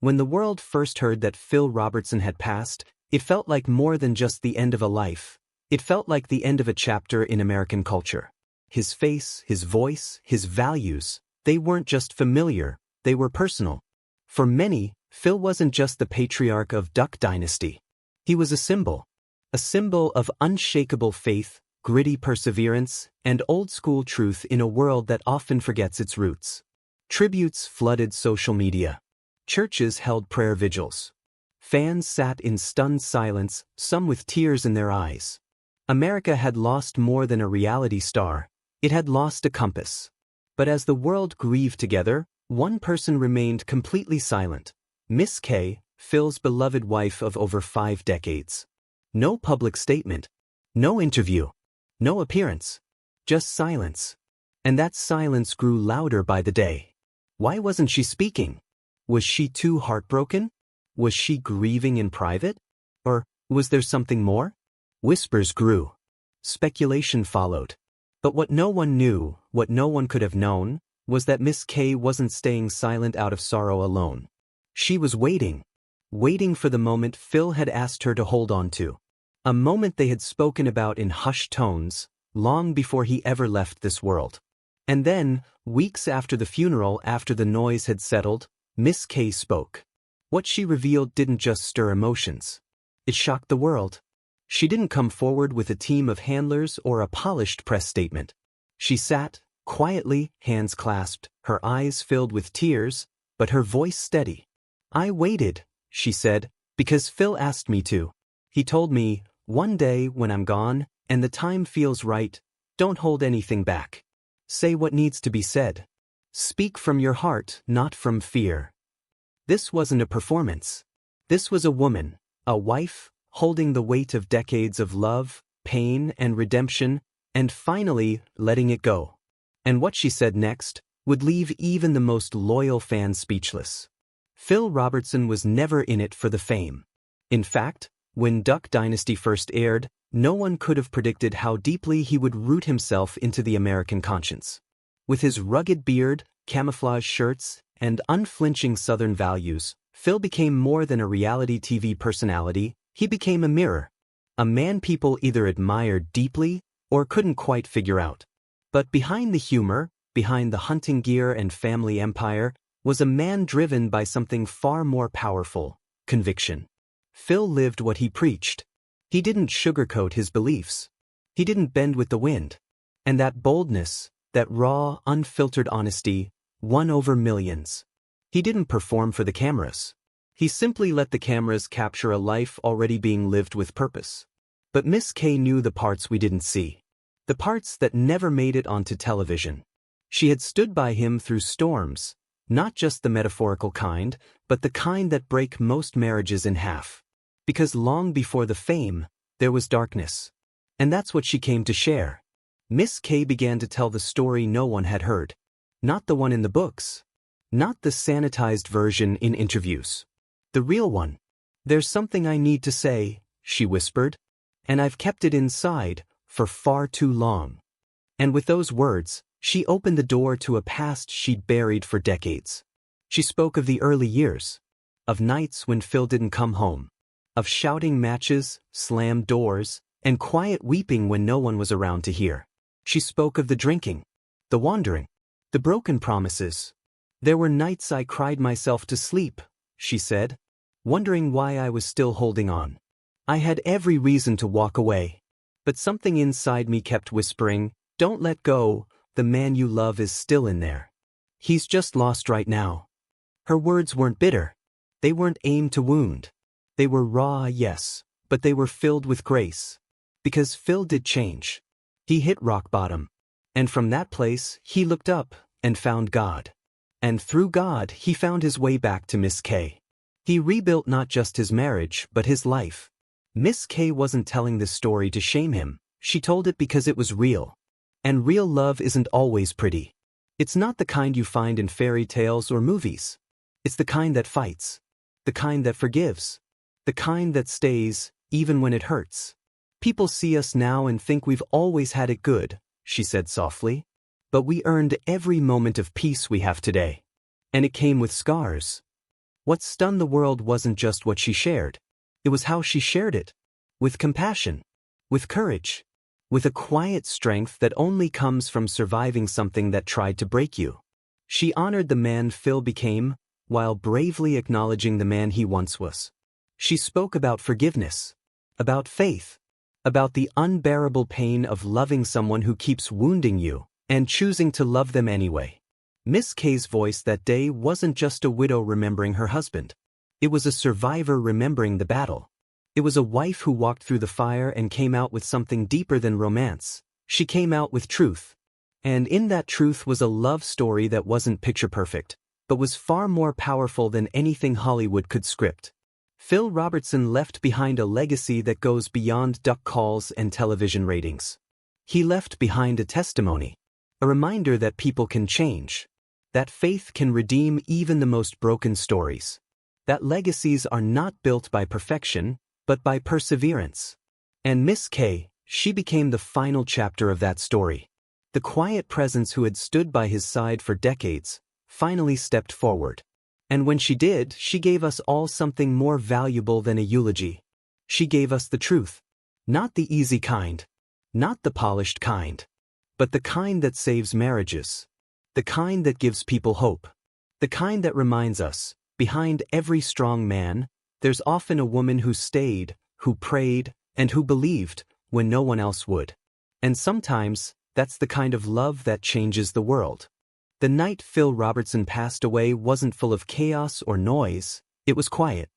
When the world first heard that Phil Robertson had passed, it felt like more than just the end of a life. It felt like the end of a chapter in American culture. His face, his voice, his values, they weren't just familiar, they were personal. For many, Phil wasn't just the patriarch of Duck Dynasty. He was a symbol of unshakable faith, gritty perseverance, and old-school truth in a world that often forgets its roots. Tributes flooded social media. Churches held prayer vigils. Fans sat in stunned silence, some with tears in their eyes. America had lost more than a reality star. It had lost a compass. But as the world grieved together, one person remained completely silent. Miss Kay, Phil's beloved wife of over 5 decades. No public statement. No interview. No appearance. Just silence. And that silence grew louder by the day. Why wasn't she speaking? Was she too heartbroken? Was she grieving in private? Or was there something more? Whispers grew. Speculation followed. But what no one knew, what no one could have known, was that Miss Kay wasn't staying silent out of sorrow alone. She was waiting for the moment Phil had asked her to hold on to. A moment they had spoken about in hushed tones, long before he ever left this world. And then, weeks after the funeral, after the noise had settled, Miss Kay spoke. What she revealed didn't just stir emotions. It shocked the world. She didn't come forward with a team of handlers or a polished press statement. She sat, quietly, hands clasped, her eyes filled with tears, but her voice steady. "I waited," she said, "because Phil asked me to. He told me, one day when I'm gone, and the time feels right, don't hold anything back. Say what needs to be said. Speak from your heart, not from fear." This wasn't a performance. This was a woman, a wife, holding the weight of decades of love, pain, and redemption, and finally letting it go. And what she said next would leave even the most loyal fan speechless. Phil Robertson was never in it for the fame. In fact, when Duck Dynasty first aired, no one could have predicted how deeply he would root himself into the American conscience. With his rugged beard, camouflage shirts, and unflinching Southern values, Phil became more than a reality TV personality. He became a mirror. A man people either admired deeply or couldn't quite figure out. But behind the humor, behind the hunting gear and family empire, was a man driven by something far more powerful: conviction. Phil lived what he preached. He didn't sugarcoat his beliefs. He didn't bend with the wind. And that boldness, that raw, unfiltered honesty, won over millions. He didn't perform for the cameras. He simply let the cameras capture a life already being lived with purpose. But Miss Kay knew the parts we didn't see. The parts that never made it onto television. She had stood by him through storms, not just the metaphorical kind, but the kind that break most marriages in half. Because long before the fame, there was darkness. And that's what she came to share. Miss Kay began to tell the story no one had heard. Not the one in the books. Not the sanitized version in interviews. The real one. "There's something I need to say," she whispered. "And I've kept it inside for far too long." And with those words, she opened the door to a past she'd buried for decades. She spoke of the early years. Of nights when Phil didn't come home. Of shouting matches, slammed doors, and quiet weeping when no one was around to hear. She spoke of the drinking, the wandering, the broken promises. "There were nights I cried myself to sleep," she said, "wondering why I was still holding on. I had every reason to walk away. But something inside me kept whispering, 'Don't let go, the man you love is still in there. He's just lost right now.'" Her words weren't bitter. They weren't aimed to wound. They were raw, yes, but they were filled with grace. Because Phil did change. He hit rock bottom. And from that place, he looked up and found God. And through God, he found his way back to Miss Kay. He rebuilt not just his marriage, but his life. Miss Kay wasn't telling this story to shame him. She told it because it was real. And real love isn't always pretty. It's not the kind you find in fairy tales or movies. It's the kind that fights. The kind that forgives. The kind that stays, even when it hurts. "People see us now and think we've always had it good," she said softly. "But we earned every moment of peace we have today. And it came with scars. What stunned the world wasn't just what she shared. It was how she shared it. With compassion. With courage. With a quiet strength that only comes from surviving something that tried to break you. She honored the man Phil became, while bravely acknowledging the man he once was. She spoke about forgiveness. About faith. About the unbearable pain of loving someone who keeps wounding you, and choosing to love them anyway. Miss K's voice that day wasn't just a widow remembering her husband. It was a survivor remembering the battle. It was a wife who walked through the fire and came out with something deeper than romance. She came out with truth. And in that truth was a love story that wasn't picture perfect, but was far more powerful than anything Hollywood could script. Phil Robertson left behind a legacy that goes beyond duck calls and television ratings. He left behind a testimony. A reminder that people can change. That faith can redeem even the most broken stories. That legacies are not built by perfection, but by perseverance. And Miss K, she became the final chapter of that story. The quiet presence who had stood by his side for decades, finally stepped forward. And when she did, she gave us all something more valuable than a eulogy. She gave us the truth. Not the easy kind. Not the polished kind. But the kind that saves marriages. The kind that gives people hope. The kind that reminds us, behind every strong man, there's often a woman who stayed, who prayed, and who believed, when no one else would. And sometimes, that's the kind of love that changes the world. The night Phil Robertson passed away wasn't full of chaos or noise, it was quiet.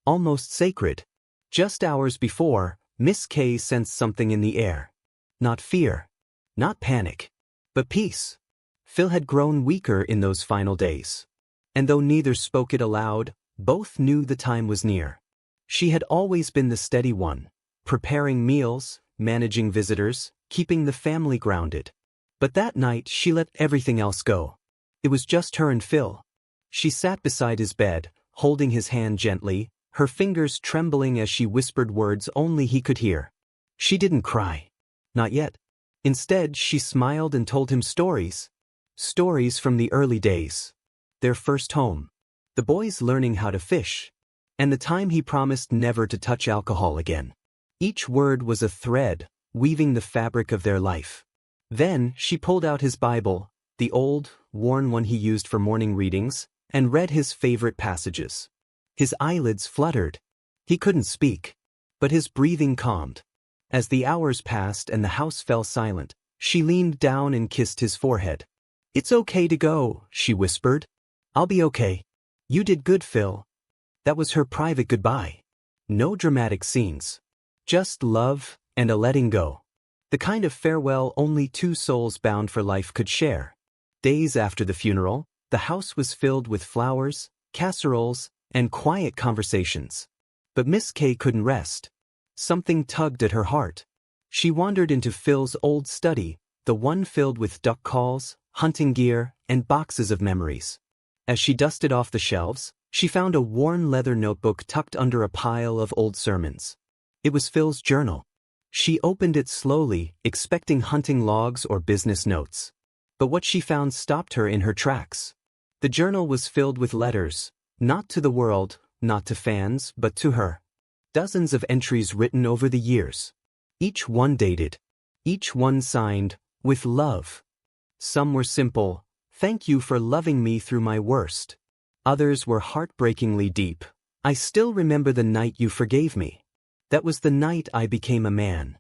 Almost sacred. Just hours before, Miss K sensed something in the air. Not fear. Not panic. But peace. Phil had grown weaker in those final days. And though neither spoke it aloud, both knew the time was near. She had always been the steady one, preparing meals, managing visitors, keeping the family grounded. But that night she let everything else go. It was just her and Phil. She sat beside his bed, holding his hand gently, her fingers trembling as she whispered words only he could hear. She didn't cry. Not yet. Instead, she smiled and told him stories. Stories from the early days. Their first home. The boys learning how to fish. And the time he promised never to touch alcohol again. Each word was a thread, weaving the fabric of their life. Then, she pulled out his Bible, the old, worn one he used for morning readings, and read his favorite passages. His eyelids fluttered. He couldn't speak. But his breathing calmed. As the hours passed and the house fell silent, she leaned down and kissed his forehead. "It's okay to go," she whispered. "I'll be okay. You did good, Phil." That was her private goodbye. No dramatic scenes. Just love and a letting go. The kind of farewell only two souls bound for life could share. Days after the funeral, the house was filled with flowers, casseroles, and quiet conversations. But Miss K couldn't rest. Something tugged at her heart. She wandered into Phil's old study, the one filled with duck calls, hunting gear, and boxes of memories. As she dusted off the shelves, she found a worn leather notebook tucked under a pile of old sermons. It was Phil's journal. She opened it slowly, expecting hunting logs or business notes. But what she found stopped her in her tracks. The journal was filled with letters, not to the world, not to fans, but to her. Dozens of entries written over the years. Each one dated. Each one signed, "With love." Some were simple, "Thank you for loving me through my worst." Others were heartbreakingly deep. "I still remember the night you forgave me. That was the night I became a man."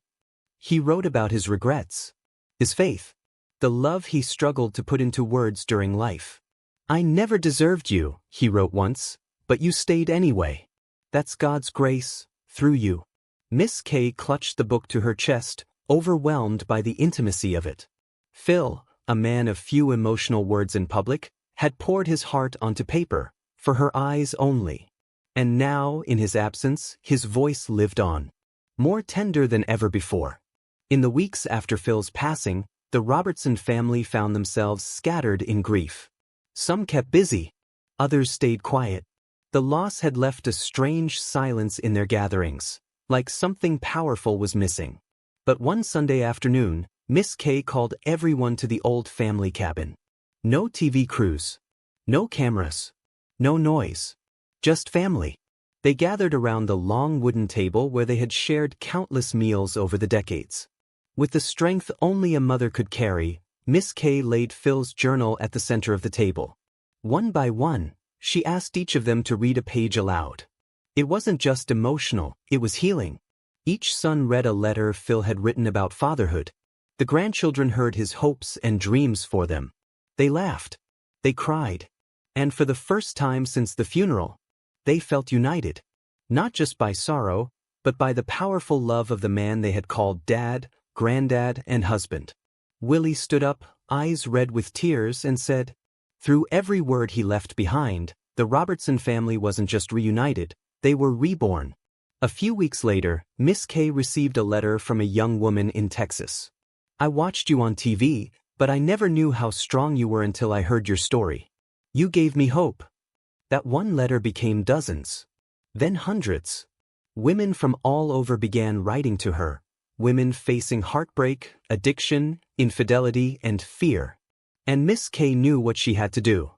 He wrote about his regrets. His faith. The love he struggled to put into words during life. "I never deserved you," he wrote once, "but you stayed anyway. That's God's grace, through you." Miss K clutched the book to her chest, overwhelmed by the intimacy of it. Phil, a man of few emotional words in public, had poured his heart onto paper, for her eyes only. And now, in his absence, his voice lived on. More tender than ever before. In the weeks after Phil's passing, the Robertson family found themselves scattered in grief. Some kept busy. Others stayed quiet. The loss had left a strange silence in their gatherings, like something powerful was missing. But one Sunday afternoon, Miss K called everyone to the old family cabin. No TV crews. No cameras. No noise. Just family. They gathered around the long wooden table where they had shared countless meals over the decades. With the strength only a mother could carry, Miss Kay laid Phil's journal at the center of the table. One by one, she asked each of them to read a page aloud. It wasn't just emotional, it was healing. Each son read a letter Phil had written about fatherhood. The grandchildren heard his hopes and dreams for them. They laughed. They cried. And for the first time since the funeral, they felt united. Not just by sorrow, but by the powerful love of the man they had called dad, granddad, and husband. Willie stood up, eyes red with tears, and said, "Through every word he left behind, the Robertson family wasn't just reunited, they were reborn." A few weeks later, Miss Kay received a letter from a young woman in Texas. "I watched you on TV, but I never knew how strong you were until I heard your story. You gave me hope." That one letter became dozens. Then hundreds. Women from all over began writing to her. Women facing heartbreak, addiction, infidelity, and fear. And Miss Kay knew what she had to do.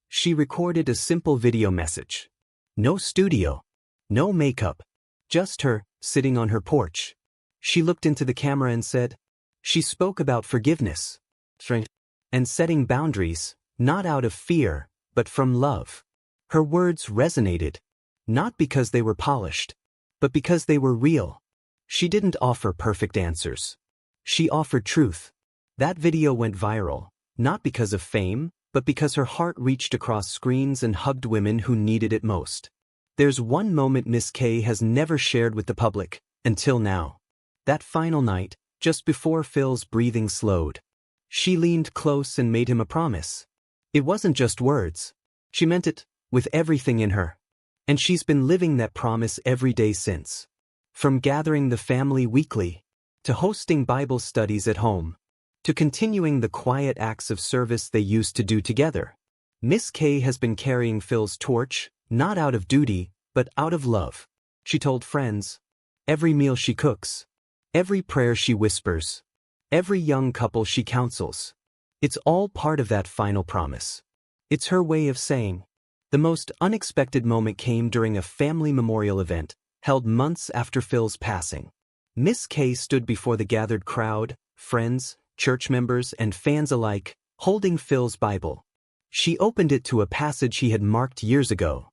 She recorded a simple video message. No studio. No makeup. Just her, sitting on her porch. She looked into the camera and said, she spoke about forgiveness. And setting boundaries, not out of fear, but from love. Her words resonated. Not because they were polished, but because they were real. She didn't offer perfect answers. She offered truth. That video went viral, not because of fame, but because her heart reached across screens and hugged women who needed it most. There's one moment Miss Kay has never shared with the public, until now. That final night, just before Phil's breathing slowed. She leaned close and made him a promise. It wasn't just words. She meant it, with everything in her. And she's been living that promise every day since. From gathering the family weekly, to hosting Bible studies at home, to continuing the quiet acts of service they used to do together. Miss Kay has been carrying Phil's torch, not out of duty, but out of love. She told friends, every meal she cooks, every prayer she whispers, every young couple she counsels. It's all part of that final promise. It's her way of saying. The most unexpected moment came during a family memorial event, held months after Phil's passing. Miss Kay stood before the gathered crowd, friends, church members, and fans alike, holding Phil's Bible. She opened it to a passage he had marked years ago.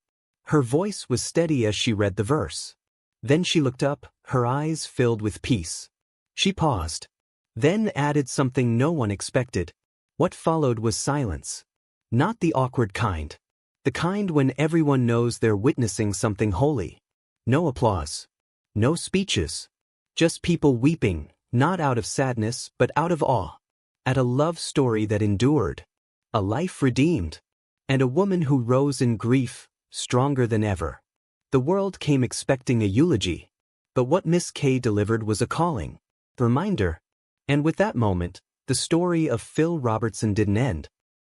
Her voice was steady as she read the verse. Then she looked up, her eyes filled with peace. She paused. Then added something no one expected. What followed was silence. Not the awkward kind. The kind when everyone knows they're witnessing something holy. No applause. No speeches. Just people weeping, not out of sadness, but out of awe. At a love story that endured. A life redeemed. And a woman who rose in grief, stronger than ever. The world came expecting a eulogy. But what Miss Kay delivered was a calling. A reminder. And with that moment, the story of Phil Robertson didn't end.